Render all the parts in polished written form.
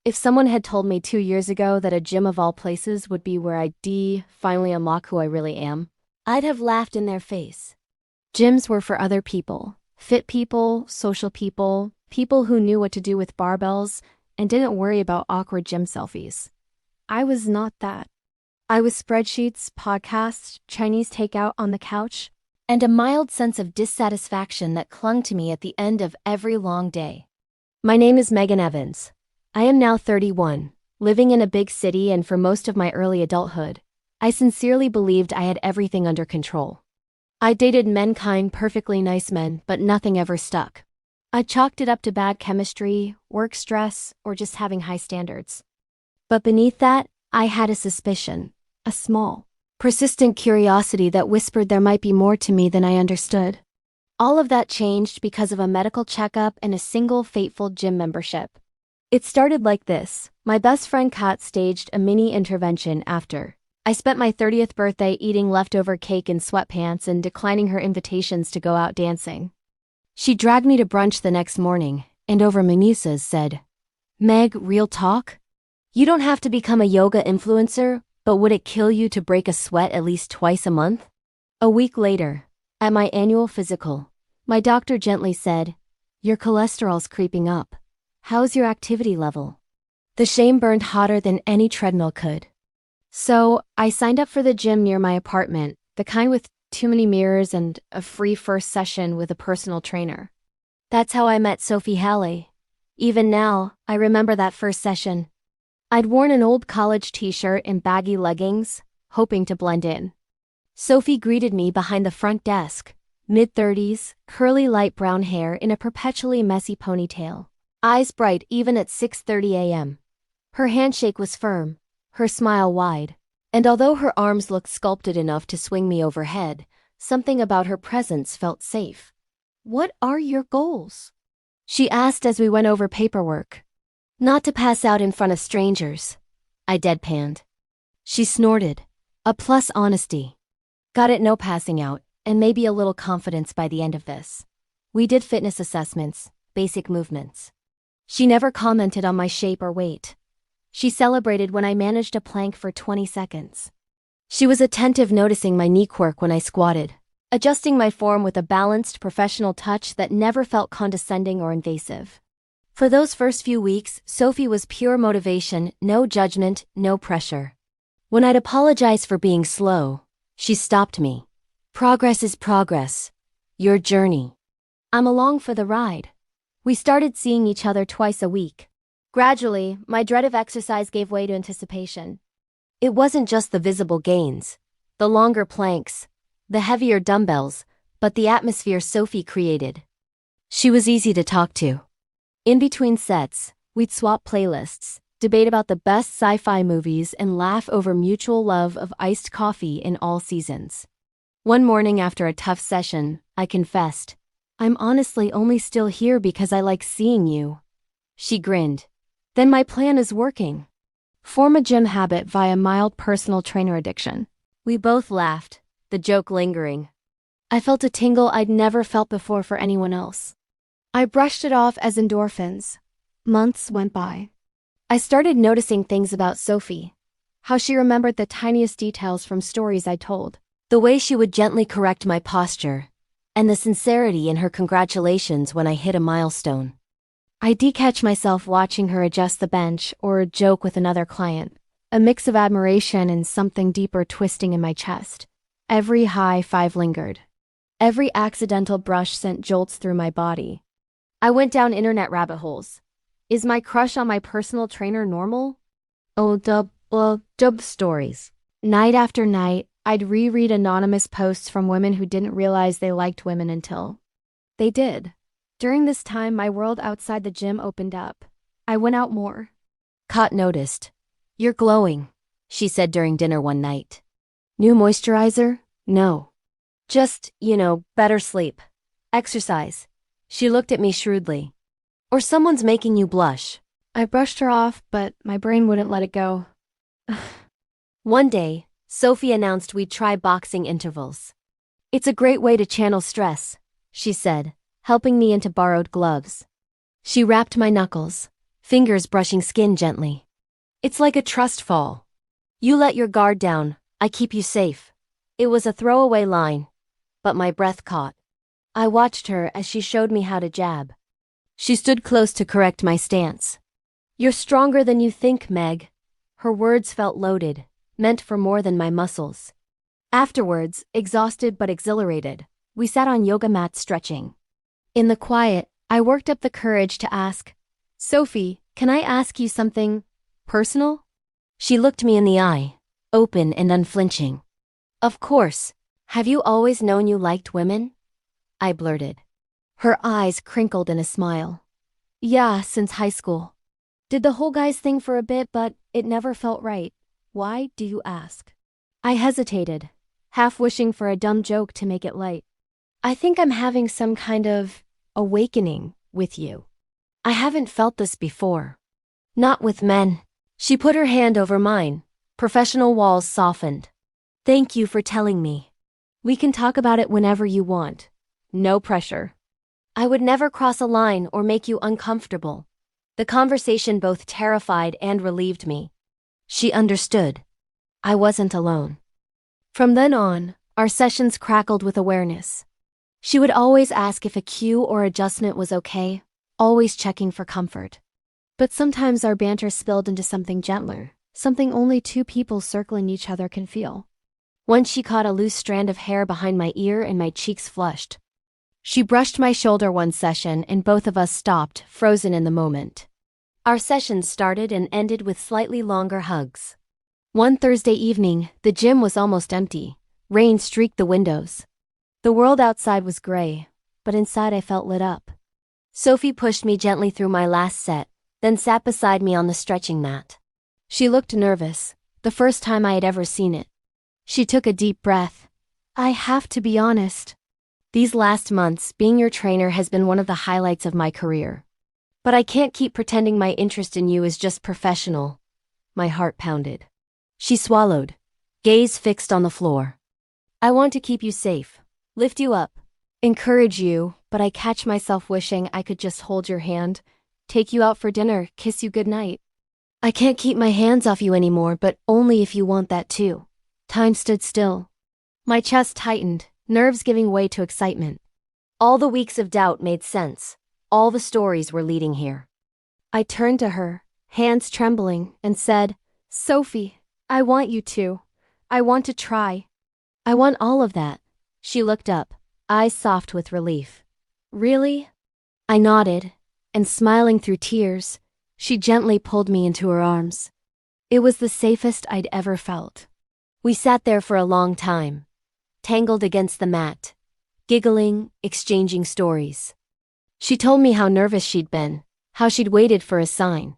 If someone had told me 2 years ago that a gym of all places would be where I'd finally unlock who I really am, I'd have laughed in their face. Gyms were for other people, fit people, social people, people who knew what to do with barbells and didn't worry about awkward gym selfies. I was not that. I was spreadsheets, podcasts, Chinese takeout on the couch, and a mild sense of dissatisfaction that clung to me at the end of every long day. My name is Megan Evans. I am now 31, living in a big city, and for most of my early adulthood, I sincerely believed I had everything under control. I dated menkind, perfectly nice men, but nothing ever stuck. I chalked it up to bad chemistry, work stress, or just having high standards. But beneath that, I had a suspicion, a small, persistent curiosity that whispered there might be more to me than I understood. All of that changed because of a medical checkup and a single fateful gym membership. It started like this. My best friend Kat staged a mini intervention after I spent my 30th birthday eating leftover cake in sweatpants and declining her invitations to go out dancing. She dragged me to brunch the next morning, and over mimosas said, "Meg, real talk? You don't have to become a yoga influencer, but would it kill you to break a sweat at least twice a month?" A week later, at my annual physical, my doctor gently said, "Your cholesterol's creeping up. How's your activity level?" The shame burned hotter than any treadmill could. So, I signed up for the gym near my apartment, the kind with too many mirrors and a free first session with a personal trainer. That's how I met Sophie Halley. Even now, I remember that first session. I'd worn an old college t-shirt and baggy leggings, hoping to blend in. Sophie greeted me behind the front desk, mid-30s, curly light brown hair in a perpetually messy ponytail, eyes bright even at 6:30 a.m. Her handshake was firm, her smile wide, and although her arms looked sculpted enough to swing me overhead, something about her presence felt safe. "What are your goals?" she asked as we went over paperwork. "Not to pass out in front of strangers," I deadpanned. She snorted. A plus honesty. "Got it, no passing out, and maybe a little confidence by the end of this." We did fitness assessments, basic movements. She never commented on my shape or weight. She celebrated when I managed a plank for 20 seconds. She was attentive, noticing my knee quirk when I squatted, adjusting my form with a balanced, professional touch that never felt condescending or invasive. For those first few weeks, Sophie was pure motivation, no judgment, no pressure. When I'd apologize for being slow, she stopped me. "Progress is progress. Your journey. I'm along for the ride." We started seeing each other twice a week. Gradually, my dread of exercise gave way to anticipation. It wasn't just the visible gains, the longer planks, the heavier dumbbells, but the atmosphere Sophie created. She was easy to talk to. In between sets, we'd swap playlists, debate about the best sci-fi movies, and laugh over mutual love of iced coffee in all seasons. One morning after a tough session, I confessed, "I'm honestly only still here because I like seeing you." She grinned. "Then my plan is working. Form a gym habit via mild personal trainer addiction." We both laughed, the joke lingering. I felt a tingle I'd never felt before for anyone else. I brushed it off as endorphins. Months went by. I started noticing things about Sophie. How she remembered the tiniest details from stories I told. The way she would gently correct my posture. And the sincerity in her congratulations when I hit a milestone. I'd catch myself watching her adjust the bench or joke with another client, a mix of admiration and something deeper twisting in my chest. Every high five lingered. Every accidental brush sent jolts through my body. I went down internet rabbit holes. Is my crush on my personal trainer normal? Oh, dub stories. Night after night, I'd reread anonymous posts from women who didn't realize they liked women until they did. During this time, my world outside the gym opened up. I went out more. Kat noticed. "You're glowing," she said during dinner one night. "New moisturizer? No. Just, better sleep. Exercise." She looked at me shrewdly. "Or someone's making you blush." I brushed her off, but my brain wouldn't let it go. One day, Sophie announced we'd try boxing intervals. "It's a great way to channel stress," she said, helping me into borrowed gloves. She wrapped my knuckles. fingers brushing skin gently. It's like a trust fall. You let your guard down, I keep you safe. It was a throwaway line, but my breath caught. I watched her as she showed me how to jab. She stood close to correct my stance. You're stronger than you think, Meg. Her words felt loaded, meant for more than my muscles. Afterwards, exhausted but exhilarated, we sat on yoga mats stretching. In the quiet, I worked up the courage to ask, Sophie, can I ask you something personal? She looked me in the eye, open and unflinching. Of course. Have you always known you liked women? I blurted. Her eyes crinkled in a smile. Yeah, since high school. Did the whole guys thing for a bit, but it never felt right. Why, do you ask? I hesitated, half wishing for a dumb joke to make it light. I think I'm having some kind of awakening with you. I haven't felt this before. Not with men. She put her hand over mine. Professional walls softened. Thank you for telling me. We can talk about it whenever you want. No pressure. I would never cross a line or make you uncomfortable. The conversation both terrified and relieved me. She understood. I wasn't alone. From then on, our sessions crackled with awareness. She would always ask if a cue or adjustment was okay, always checking for comfort. But sometimes our banter spilled into something gentler, something only two people circling each other can feel. Once she caught a loose strand of hair behind my ear and my cheeks flushed. She brushed my shoulder one session and both of us stopped, frozen in the moment. Our sessions started and ended with slightly longer hugs. One Thursday evening, the gym was almost empty. Rain streaked the windows. The world outside was gray, but inside I felt lit up. Sophie pushed me gently through my last set, then sat beside me on the stretching mat. She looked nervous, the first time I had ever seen it. She took a deep breath. I have to be honest. These last months, being your trainer has been one of the highlights of my career. But I can't keep pretending my interest in you is just professional. My heart pounded. She swallowed, gaze fixed on the floor. I want to keep you safe, lift you up, encourage you, but I catch myself wishing I could just hold your hand, take you out for dinner, kiss you goodnight. I can't keep my hands off you anymore, but only if you want that too. Time stood still. My chest tightened, nerves giving way to excitement. All the weeks of doubt made sense. All the stories were leading here. I turned to her, hands trembling, and said, Sophie, I want you to. I want to try. I want all of that. She looked up, eyes soft with relief. Really? I nodded, and smiling through tears, she gently pulled me into her arms. It was the safest I'd ever felt. We sat there for a long time, tangled against the mat, giggling, exchanging stories. She told me how nervous she'd been, how she'd waited for a sign.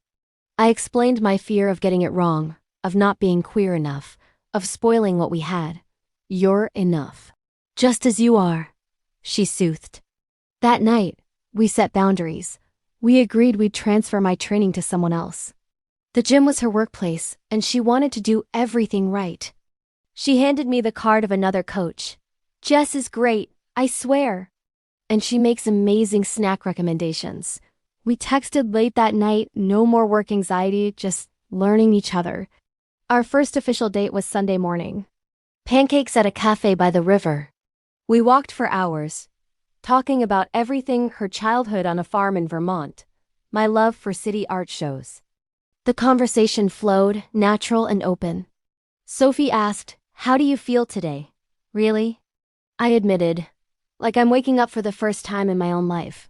I explained my fear of getting it wrong, of not being queer enough, of spoiling what we had. You're enough. Just as you are, she soothed. That night, we set boundaries. We agreed we'd transfer my training to someone else. The gym was her workplace, and she wanted to do everything right. She handed me the card of another coach. Jess is great, I swear. And she makes amazing snack recommendations. We texted late that night, no more work anxiety, just learning each other. Our first official date was Sunday morning. Pancakes at a cafe by the river. We walked for hours, talking about everything, her childhood on a farm in Vermont, my love for city art shows. The conversation flowed, natural and open. Sophie asked, how do you feel today? Really? I admitted, like I'm waking up for the first time in my own life.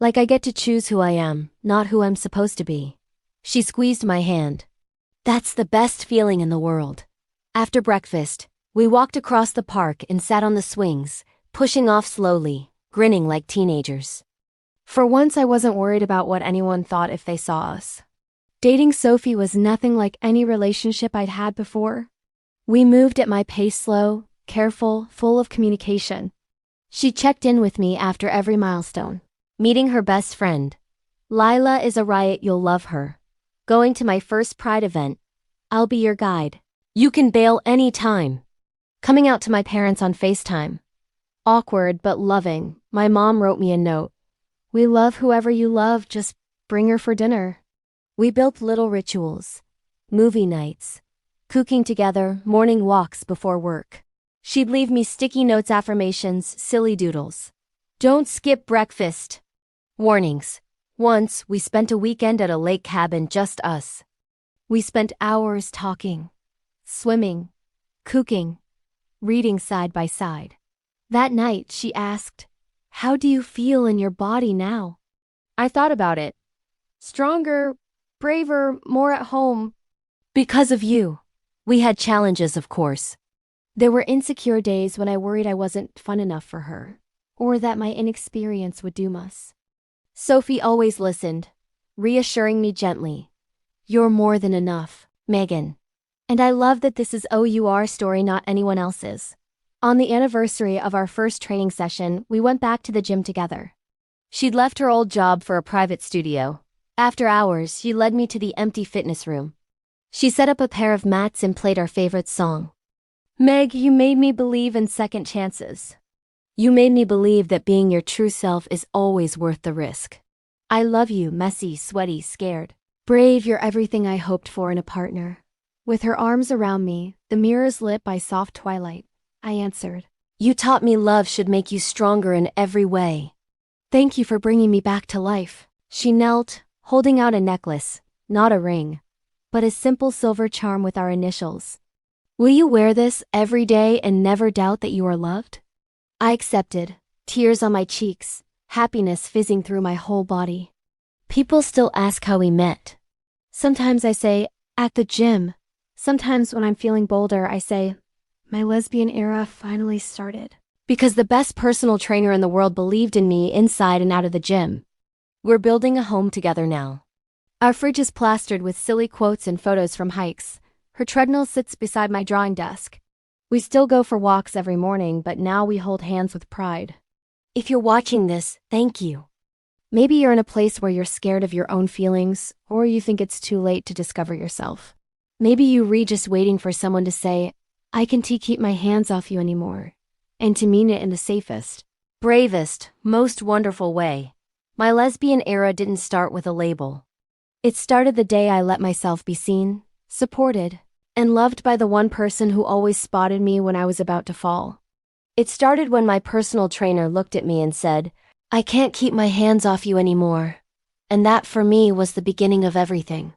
Like I get to choose who I am, not who I'm supposed to be. She squeezed my hand. That's the best feeling in the world. After breakfast, we walked across the park and sat on the swings, pushing off slowly, grinning like teenagers. For once I wasn't worried about what anyone thought if they saw us. Dating Sophie was nothing like any relationship I'd had before. We moved at my pace, slow, careful, full of communication. She checked in with me after every milestone. Meeting her best friend. Lila is a riot, you'll love her. Going to my first Pride event. I'll be your guide. You can bail any time. Coming out to my parents on FaceTime. Awkward but loving, my mom wrote me a note. We love whoever you love, just bring her for dinner. We built little rituals, movie nights, cooking together, morning walks before work. She'd leave me sticky notes, affirmations, silly doodles. Don't skip breakfast. Warnings. Once, we spent a weekend at a lake cabin, just us. We spent hours talking, swimming, cooking, reading side by side. That night, she asked, "How do you feel in your body now?" I thought about it. Stronger, braver, more at home. Because of you. We had challenges, of course. There were insecure days when I worried I wasn't fun enough for her, or that my inexperience would doom us. Sophie always listened, reassuring me gently. "You're more than enough, Megan." And I love that this is our story, not anyone else's. On the anniversary of our first training session, we went back to the gym together. She'd left her old job for a private studio. After hours, she led me to the empty fitness room. She set up a pair of mats and played our favorite song. "Meg, you made me believe in second chances. You made me believe that being your true self is always worth the risk. I love you, messy, sweaty, scared. Brave, you're everything I hoped for in a partner." With her arms around me, the mirrors lit by soft twilight, I answered, "You taught me love should make you stronger in every way. Thank you for bringing me back to life." She knelt, holding out a necklace, not a ring, but a simple silver charm with our initials. "Will you wear this every day and never doubt that you are loved?" I accepted, tears on my cheeks, happiness fizzing through my whole body. People still ask how we met. Sometimes I say, at the gym. Sometimes when I'm feeling bolder, I say, my lesbian era finally started. Because the best personal trainer in the world believed in me inside and out of the gym. We're building a home together now. Our fridge is plastered with silly quotes and photos from hikes. Her treadmill sits beside my drawing desk. We still go for walks every morning, but now we hold hands with pride. If you're watching this, thank you. Maybe you're in a place where you're scared of your own feelings, or you think it's too late to discover yourself. Maybe you read just waiting for someone to say, "I can't keep my hands off you anymore," and to mean it in the safest, bravest, most wonderful way. My lesbian era didn't start with a label. It started the day I let myself be seen, supported, and loved by the one person who always spotted me when I was about to fall. It started when my personal trainer looked at me and said, "I can't keep my hands off you anymore." And that for me was the beginning of everything.